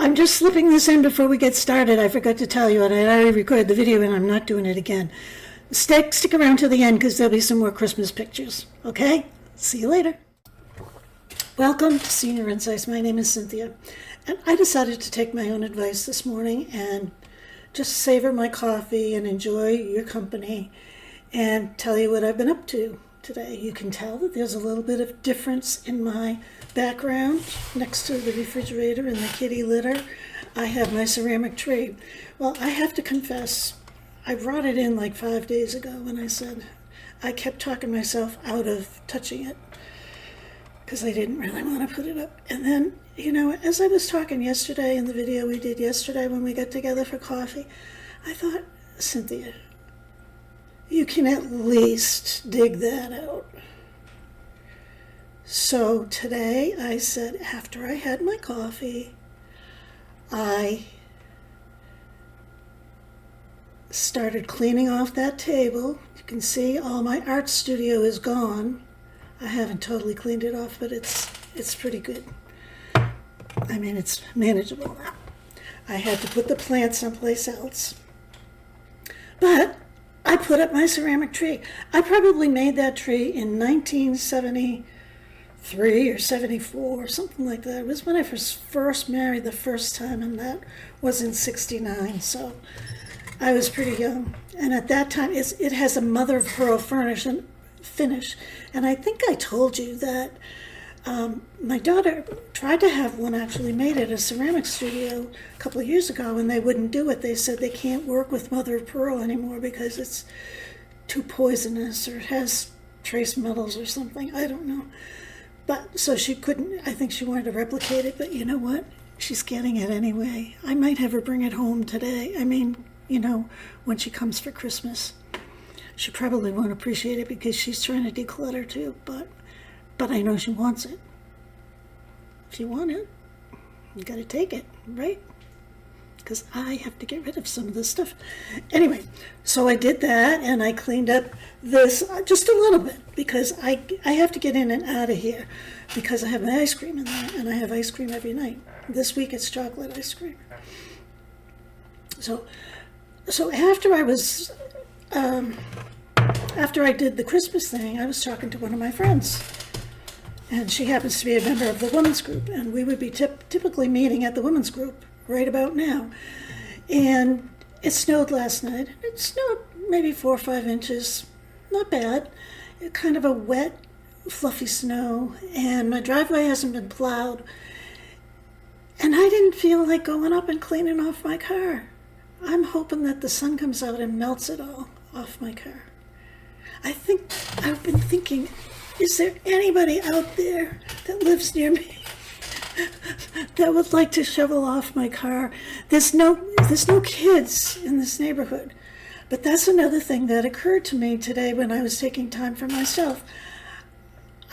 I'm just slipping this in before we get started. I forgot to tell you, and I already recorded the video, and I'm not doing it again. Stick around to the end, because there'll be some more Christmas pictures, okay? See you later. Welcome to Senior Insights. My name is Cynthia, and I decided to take my own advice this morning and just savor my coffee and enjoy your company and tell you what I've been up to today. You can tell that there's a little bit of difference in my background. Next to the refrigerator and the kitty litter, I have my ceramic tray. Well, I have to confess, I brought it in like 5 days ago when I said I kept talking myself out of touching it because I didn't really want to put it up. And then, you know, as I was talking yesterday in the video we did yesterday when we got together for coffee, I thought, Cynthia, you can at least dig that out. So today I said, after I had my coffee, I started cleaning off that table. You can see all my art studio is gone. I haven't totally cleaned it off, but it's pretty good. I mean, it's manageable now. I had to put the plant someplace else. But I put up my ceramic tree. I probably made that tree in 1973 or 74 or something like that. It was when I was first married the first time, and that was in 69. So I was pretty young. And at that time, it has a mother of pearl finish. And I think I told you that my daughter tried to have one actually made at a ceramic studio a couple of years ago, and they wouldn't do it. They said they can't work with mother of pearl anymore because it's too poisonous or it has trace metals or something. I don't know. But so she couldn't, I think she wanted to replicate it, but you know what? She's getting it anyway. I might have her bring it home today. I mean, you know, when she comes for Christmas. She probably won't appreciate it because she's trying to declutter too, but I know she wants it. If you want it, you got to take it, right? Because I have to get rid of some of this stuff. Anyway, so I did that, and I cleaned up this just a little bit because I have to get in and out of here because I have my ice cream in there, and I have ice cream every night. This week it's chocolate ice cream. So after I did the Christmas thing, I was talking to one of my friends, and she happens to be a member of the women's group, and we would be typically meeting at the women's group right about now. And it snowed last night. It snowed maybe 4 or 5 inches, not bad. Kind of a wet, fluffy snow, and my driveway hasn't been plowed, and I didn't feel like going up and cleaning off my car. I'm hoping that the sun comes out and melts it all off my car. I've been thinking, is there anybody out there that lives near me that would like to shovel off my car? There's no kids in this neighborhood. But that's another thing that occurred to me today when I was taking time for myself.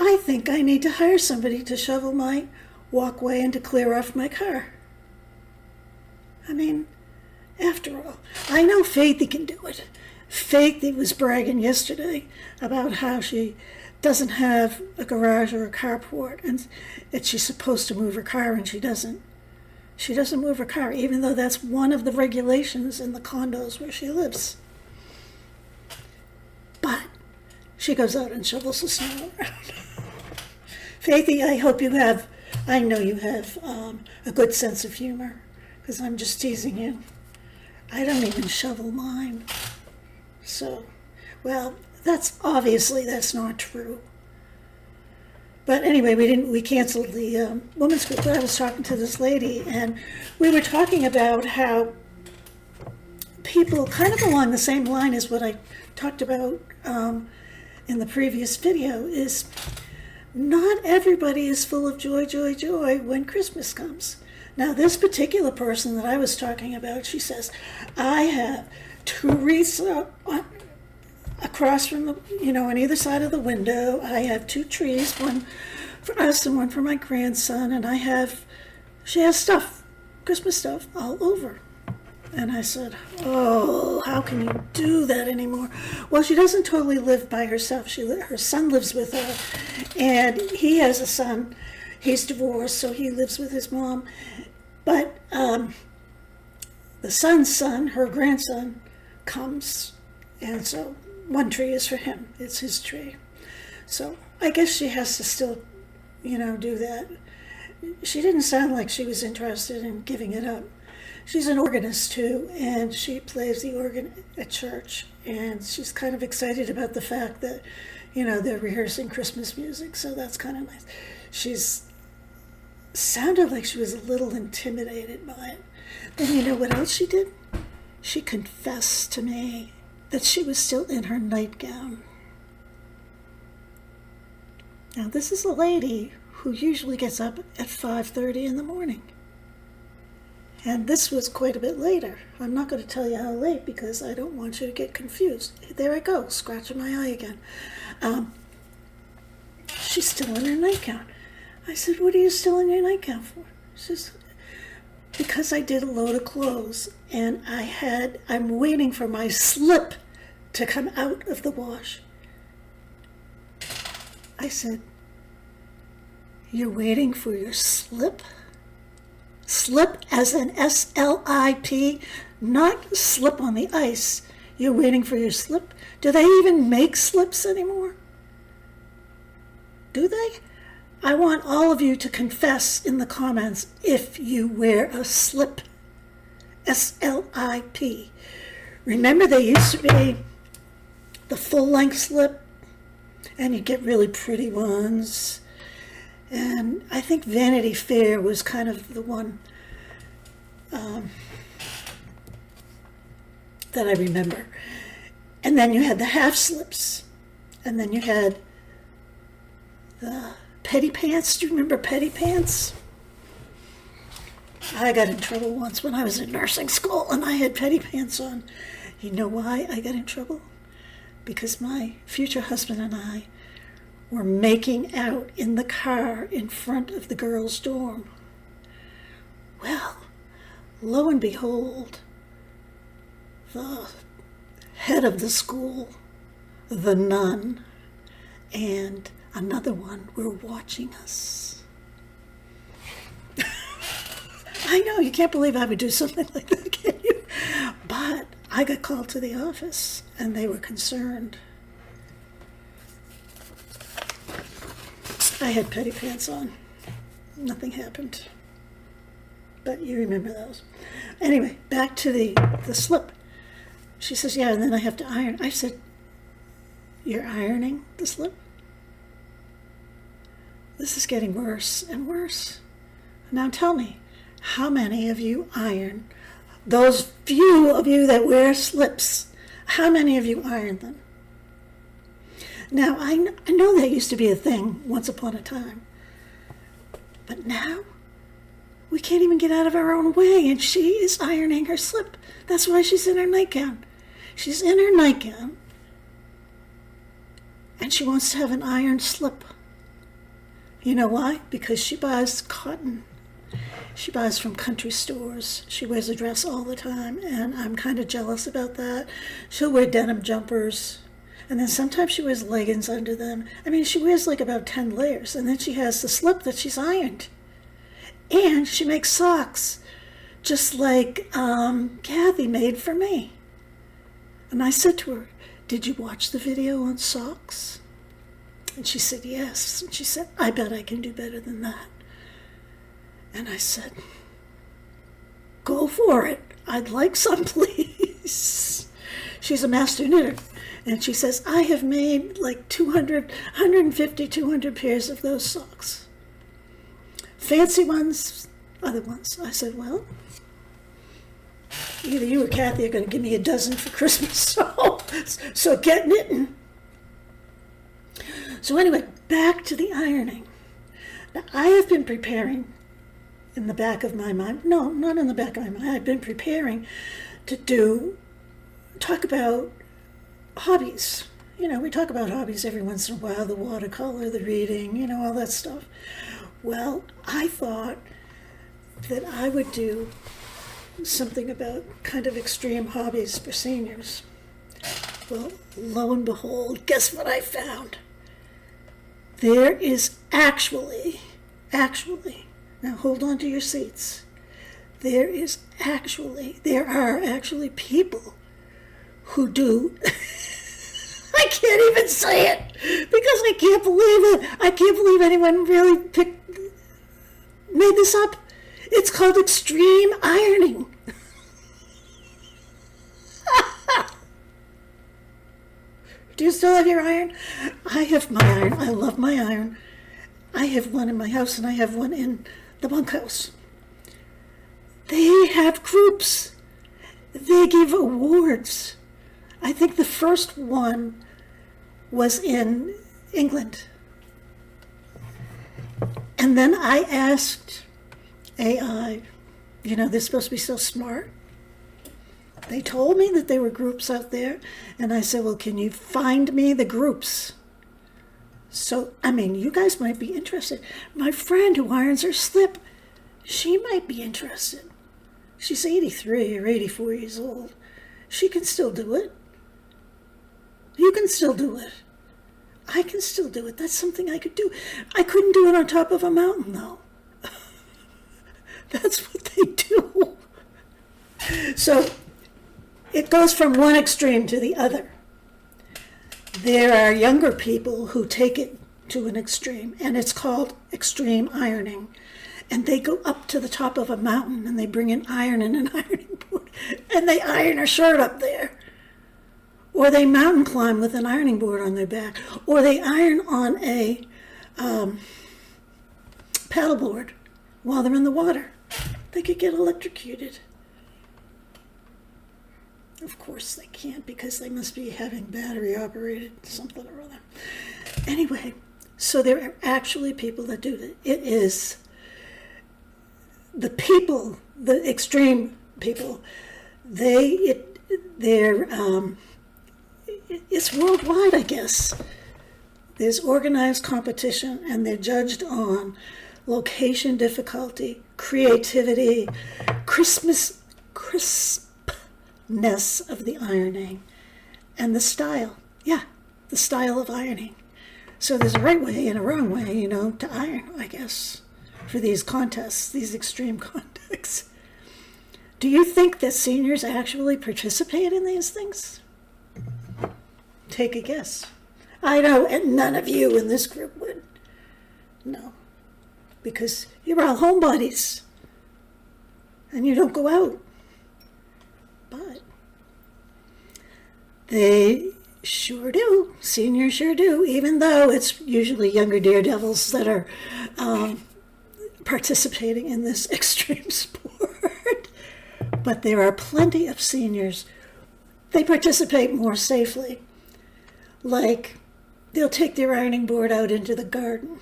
I think I need to hire somebody to shovel my walkway and to clear off my car. I mean, after all, I know Faithy can do it. Faithy was bragging yesterday about how she doesn't have a garage or a carport, and she's supposed to move her car, and she doesn't. She doesn't move her car, even though that's one of the regulations in the condos where she lives. But she goes out and shovels the snow around. Faithy, I know you have a good sense of humor, because I'm just teasing you. I don't even shovel mine. So, well, that's not true. But anyway, we canceled the women's group. But I was talking to this lady, and we were talking about how people, kind of along the same line as what I talked about in the previous video, is not everybody is full of joy, joy, joy when Christmas comes. Now, this particular person that I was talking about, she says, I have 2 wreaths across from on either side of the window. I have 2 trees, one for us and one for my grandson, and she has stuff, Christmas stuff, all over. And I said, oh, how can you do that anymore? Well, she doesn't totally live by herself. Her son lives with her, and he has a son. He's divorced, so he lives with his mom. But the son's son, her grandson, comes, and so one tree is for him. It's his tree. So I guess she has to still, do that. She didn't sound like she was interested in giving it up. She's an organist too, and she plays the organ at church, and she's kind of excited about the fact that, they're rehearsing Christmas music, so that's kind of nice. She's sounded like she was a little intimidated by it. Then you know what else she did? She confessed to me that she was still in her nightgown. Now this is a lady who usually gets up at 5:30 in the morning. And this was quite a bit later. I'm not going to tell you how late because I don't want you to get confused. There I go, scratching my eye again. She's still in her nightgown. I said, what are you still in your nightgown for? She says, because I did a load of clothes and I'm waiting for my slip to come out of the wash. I said, you're waiting for your slip? Slip as in S-L-I-P, not slip on the ice. You're waiting for your slip? Do they even make slips anymore? Do they? I want all of you to confess in the comments if you wear a slip. S-L-I-P. Remember they used to be the full-length slip, and you get really pretty ones. And I think Vanity Fair was kind of the one that I remember. And then you had the half slips. And then you had the petty pants. Do you remember petty pants? I got in trouble once when I was in nursing school and I had petty pants on. You know why I got in trouble? Because my future husband and I were making out in the car in front of the girls' dorm. Well, lo and behold, the head of the school, the nun, and another one were watching us. I know, you can't believe I would do something like that, can you? But I got called to the office, and they were concerned. I had petty pants on. Nothing happened. But you remember those. Anyway, back to the slip. She says, yeah, and then I have to iron. I said, you're ironing the slip? This is getting worse and worse. Now tell me, how many of you iron? Those few of you that wear slips, how many of you iron them? Now, I know that used to be a thing once upon a time. But now, we can't even get out of our own way, and she is ironing her slip. That's why she's in her nightgown. She's in her nightgown, and she wants to have an ironed slip. You know why? Because she buys cotton. She buys from country stores. She wears a dress all the time, and I'm kind of jealous about that. She'll wear denim jumpers, and then sometimes she wears leggings under them. I mean, she wears like about 10 layers, and then she has the slip that she's ironed. And she makes socks, just like Kathy made for me. And I said to her, did you watch the video on socks? And she said, yes. And she said, I bet I can do better than that. And I said, go for it. I'd like some, please. She's a master knitter. And she says, I have made like 150, 200 pairs of those socks. Fancy ones, other ones. I said, well, either you or Kathy are going to give me a dozen for Christmas, so get knitting. So anyway, back to the ironing. Now, I have been preparing in the back of my mind, no, not in the back of my mind, I've been preparing to talk about hobbies. You know, we talk about hobbies every once in a while, the watercolor, the reading, all that stuff. Well, I thought that I would do something about kind of extreme hobbies for seniors. Well, lo and behold, guess what I found? There is actually, now hold on to your seats, there are actually people who do, I can't even say it because I can't believe it. I can't believe anyone really made this up. It's called extreme ironing. Do you still have your iron? I have my iron. I love my iron. I have one in my house and I have one in the bunkhouse. They have groups. They give awards. I think the first one was in England. And then I asked AI, they're supposed to be so smart. They told me that there were groups out there, and I said, well, can you find me the groups? So, you guys might be interested. My friend who irons her slip, she might be interested. She's 83 or 84 years old. She can still do it. You can still do it. I can still do it. That's something I could do. I couldn't do it on top of a mountain, though. That's what they do. So, it goes from one extreme to the other. There are younger people who take it to an extreme, and it's called extreme ironing. And they go up to the top of a mountain, and they bring an iron and an ironing board, and they iron a shirt up there. Or they mountain climb with an ironing board on their back. Or they iron on a paddleboard while they're in the water. They could get electrocuted. Of course they can't because they must be having battery operated something or other. Anyway, so there are actually people that do that. It is the people, the extreme people, it's worldwide, I guess. There's organized competition and they're judged on location difficulty, creativity, crispness of the ironing, and the style. Yeah, the style of ironing. So there's a right way and a wrong way, to iron, I guess, for these contests, these extreme contests. Do you think that seniors actually participate in these things? Take a guess. I know, and none of you in this group would. No, because you're all homebodies, and you don't go out. But they sure do. Seniors sure do, even though it's usually younger daredevils that are participating in this extreme sport. But there are plenty of seniors. They participate more safely. Like, they'll take their ironing board out into the garden.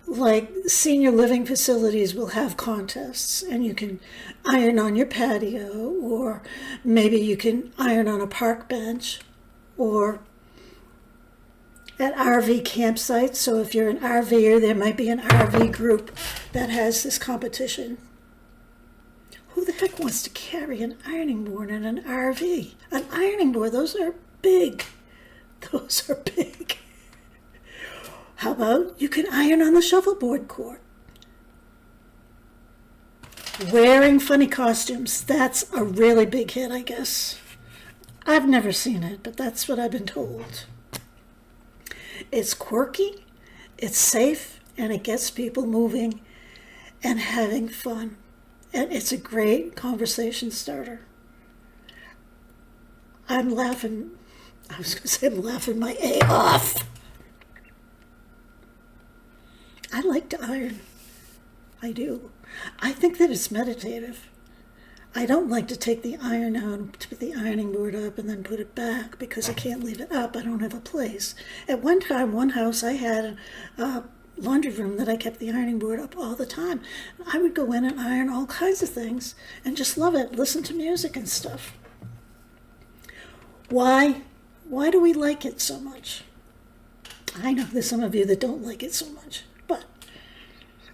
Like, senior living facilities will have contests, and you can iron on your patio, or maybe you can iron on a park bench, or at RV campsites. So if you're an RVer, there might be an RV group that has this competition. Who the heck wants to carry an ironing board in an RV? An ironing board, those are big. Those are big. How about you can iron on the shuffleboard court? Wearing funny costumes, that's a really big hit, I guess. I've never seen it, but that's what I've been told. It's quirky, it's safe, and it gets people moving and having fun. And it's a great conversation starter. I'm laughing my A off. I like to iron. I do. I think that it's meditative. I don't like to take the iron out, to put the ironing board up and then put it back because I can't leave it up. I don't have a place. At one time, one house, I had a laundry room that I kept the ironing board up all the time. I would go in and iron all kinds of things and just love it, listen to music and stuff. Why do we like it so much? I know there's some of you that don't like it so much, but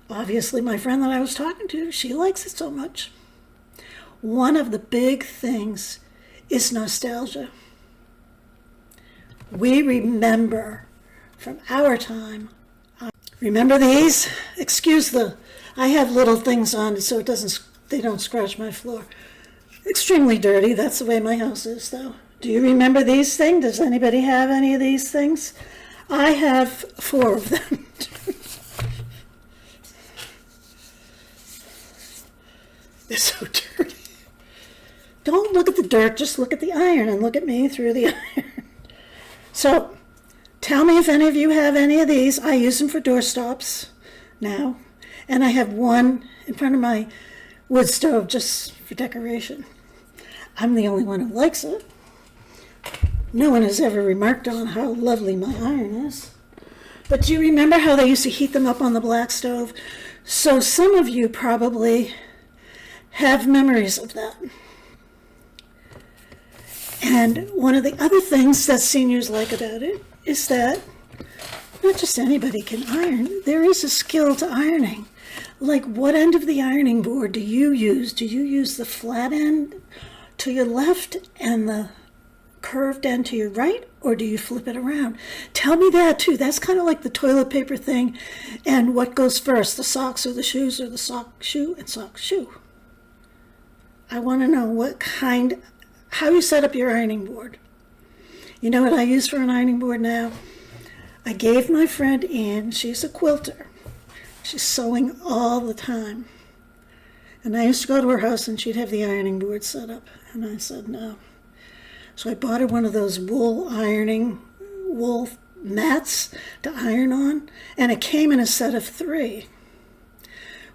obviously my friend that I was talking to, she likes it so much. One of the big things is nostalgia. We remember from our time. Remember these? I have little things on so it doesn't they don't scratch my floor. Extremely dirty. That's the way my house is, though. Do you remember these things? Does anybody have any of these things? I have 4 of them. They're so dirty. Don't look at the dirt, just look at the iron and look at me through the iron. So, tell me if any of you have any of these. I use them for doorstops now. And I have one in front of my wood stove just for decoration. I'm the only one who likes it. No one has ever remarked on how lovely my iron is. But do you remember how they used to heat them up on the black stove? So some of you probably have memories of that. And one of the other things that seniors like about it is that not just anybody can iron. There is a skill to ironing. Like, what end of the ironing board do you use? Do you use the flat end to your left and the curved end to your right, or do you flip it around? Tell me that too. That's kind of like the toilet paper thing. And what goes first, the socks or the shoes, or the sock, shoe, and sock, shoe? I want to know how you set up your ironing board. You know what I use for an ironing board now? I gave my friend Ann, she's a quilter. She's sewing all the time. And I used to go to her house and she'd have the ironing board set up. And I said no. So I bought her one of those wool mats to iron on. And it came in a set of 3.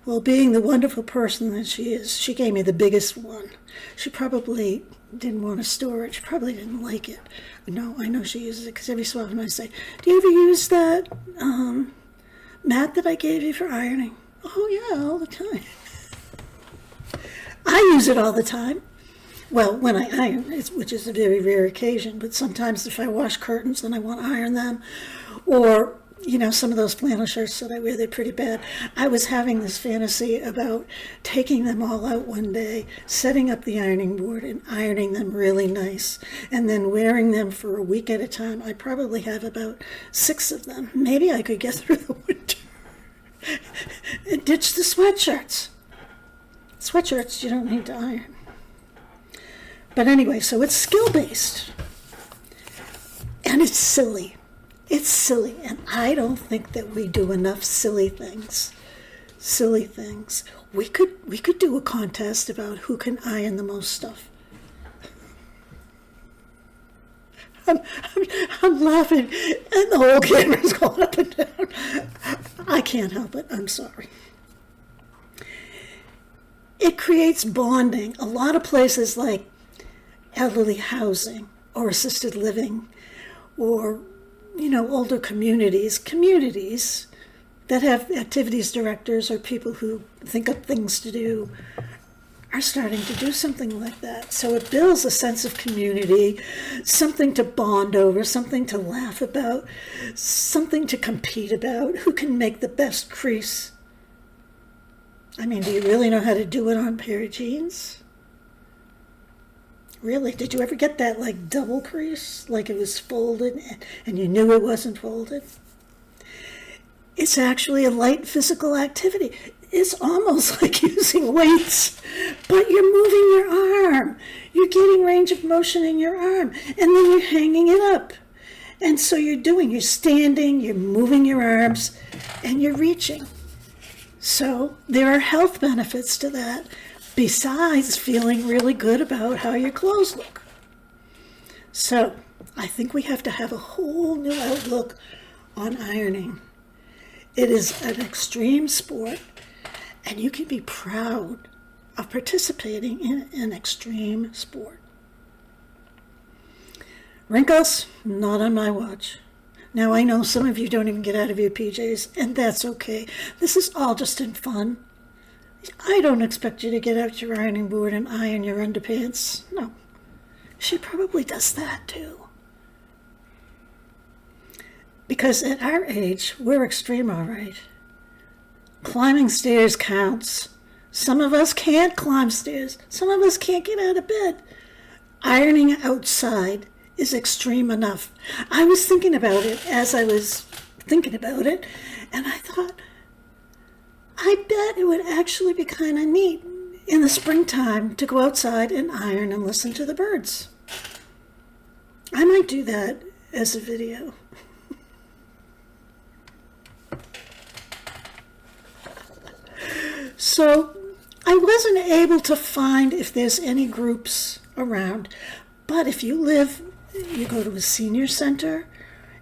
Well, being the wonderful person that she is, she gave me the biggest one. She probably didn't want to store it. She probably didn't like it. No, I know she uses it because every so often I say, do you ever use that mat that I gave you for ironing? Oh, yeah, all the time. I use it all the time. Well, when I iron, which is a very rare occasion, but sometimes if I wash curtains and I want to iron them, or some of those flannel shirts that I wear, they're pretty bad. I was having this fantasy about taking them all out one day, setting up the ironing board and ironing them really nice, and then wearing them for a week at a time. I probably have about 6 of them. Maybe I could get through the winter. And ditch the sweatshirts. Sweatshirts you don't need to iron. But anyway, so it's skill-based. And it's silly. It's silly, and I don't think that we do enough silly things. Silly things. We could do a contest about who can iron the most stuff. I'm laughing, and the whole camera's going up and down. I can't help it. I'm sorry. It creates bonding. A lot of places like elderly housing or assisted living or older communities that have activities directors or people who think up things to do are starting to do something like that. So it builds a sense of community, something to bond over, something to laugh about, something to compete about. Who can make the best crease? I mean, do you really know how to do it on a pair of jeans? Really? Did you ever get that double crease? Like it was folded and you knew it wasn't folded? It's actually a light physical activity. It's almost like using weights, but you're moving your arm. You're getting range of motion in your arm, and then you're hanging it up. And so you're standing, you're moving your arms, and you're reaching. So there are health benefits to that, besides feeling really good about how your clothes look. So I think we have to have a whole new outlook on ironing. It is an extreme sport, and you can be proud of participating in an extreme sport. Wrinkles? Not on my watch. Now, I know some of you don't even get out of your PJs, and that's okay. This is all just in fun. I don't expect you to get out your ironing board and iron your underpants. No. She probably does that too. Because at our age, we're extreme, all right. Climbing stairs counts. Some of us can't climb stairs. Some of us can't get out of bed. Ironing outside is extreme enough. I was thinking about it as I was thinking about it, and I thought, I bet it would actually be kind of neat in the springtime to go outside and iron and listen to the birds. I might do that as a video. So I wasn't able to find if there's any groups around, but if you go to a senior center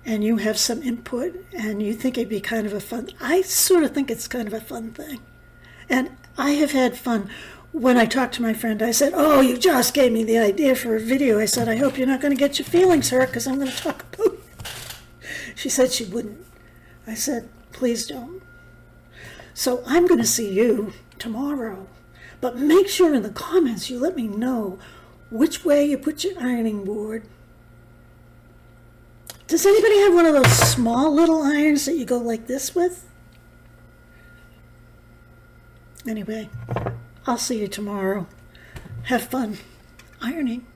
and you have some input and you think it'd be kind of a fun, I sort of think it's kind of a fun thing. And I have had fun. When I talked to my friend, I said, oh, you just gave me the idea for a video. I said, I hope you're not going to get your feelings hurt because I'm going to talk about it. She said she wouldn't. I said, please don't. So I'm going to see you tomorrow. But make sure in the comments you let me know which way you put your ironing board. Does anybody have one of those small little irons that you go like this with? Anyway, I'll see you tomorrow. Have fun ironing.